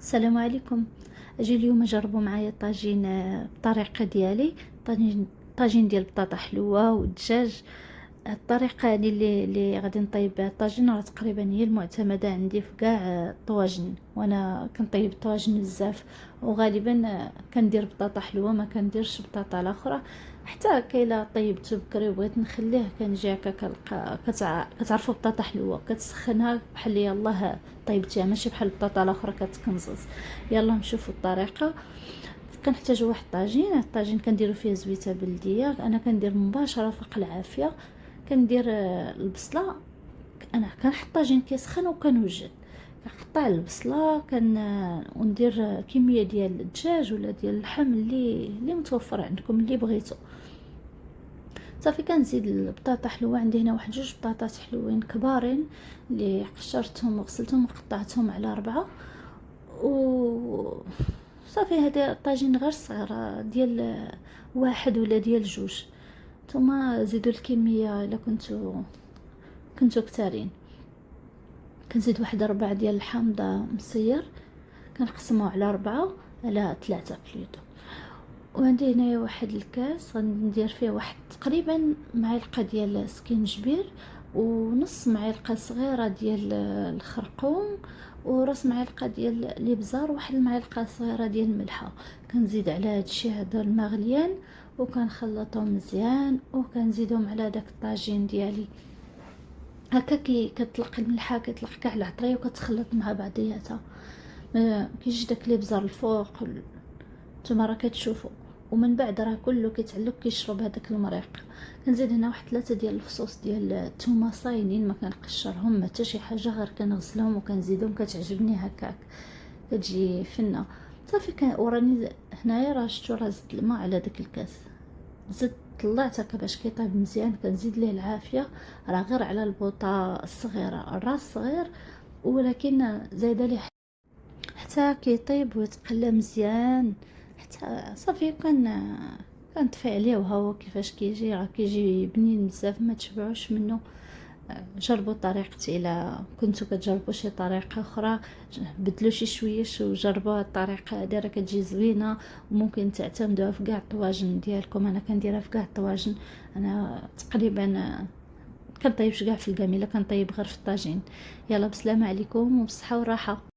السلام عليكم. اجي اليوم جربوا معايا طاجين بالطريقه ديالي. طاجين ديال بطاطا حلوه والدجاج. الطريقه اللي غادي نطيب بها الطاجين راه تقريبا هي المعتمده عندي في كاع الطواجن، وانا كنطيب الطواجن بزاف، وغالبا كندير بطاطا حلوه، ما كنديرش بطاطا الاخرى. حتى كايلا طيبته بكري وبغيت نخليه كنجي هكا كنلقى كتعرفوا بطاطا حلوه كتسخنها بحال يلاه طيبتيها، ماشي بحال البطاطا الاخرى كتكنزز. يلا نشوفوا الطريقه. كنحتاجوا واحد الطاجين كنديروا فيه زويته بلديه. انا كندير مباشره فوق العافيه. كندير البصله. انا كنحط الطاجين كيسخن وكنوجد، كنقطع البصله وندير كميه ديال الدجاج ولا ديال اللحم اللي متوفر عندكم اللي بغيتو. صافي كنزيد البطاطا حلوه. عندي هنا واحد جوج بطاطات حلوين كبارين اللي قشرتهم وغسلتهم وقطعتهم على 4. و صافي هذا الطاجين غير صغير ديال واحد ولا ديال جوج. نتوما زيدوا الكميه الا كنتو كتارين. كنزيد واحد 4 ديال الحامضه مصير، كنقسمو على 4 على 3 بليتو. وعندي هنايا واحد الكاس غندير فيه واحد تقريبا معلقه ديال سكينجبير، ونص معلقه صغيره ديال الخرقوم، وراس معلقه ديال الابزار، وواحد المعلقه صغيره ديال الملحه. كنزيد على هادشي هذا المغليان وكنخلطهم مزيان وكنزيدهم على داك الطاجين ديالي. هكا كتطلق الملحه، كيطلق كاع العطريه وكتخلط مع بعضياتها. كيجي داك الابزار الفوق نتوما راه كتشوفوا. ومن بعد راه كله كيتعلق كيشرب هذاك المريق. كنزيد هنا واحد 3 ديال الفصوص ديال الثومه صاينين، ما كنقشرهم ما حتى شي حاجه، غير كنغسلهم وكنزيدهم. كتعجبني هكاك، كتجي فنه. صافي وراني هنايا راه شفتوا راه زدت الماء على داك الكاس، زدت طلعت هكا باش كيطيب مزيان. كنزيد ليه العافيه، راه غير على البوطه الصغيره، الراس صغير ولكن زايده ليه حتى كيطيب ويتقلى مزيان. حتى صافي كنطفي عليه وهو كيفاش كيجي، راه كيجي بنين بزاف، ما تشبعوش منه. جربوا طريقتي. الا كنتو كتجربوا شي طريقه اخرى بدلوا شي شويش وجربوا هاد الطريقه هادي، راه كتجي زوينه وممكن تعتمدوها في كاع الطواجن ديالكم. انا كنديرها في كاع الطواجن. انا تقريبا كنطيبش كاع في الكاميله، كنطيب غير في الطاجين. يلا بسلامه عليكم وبصحه وراحه.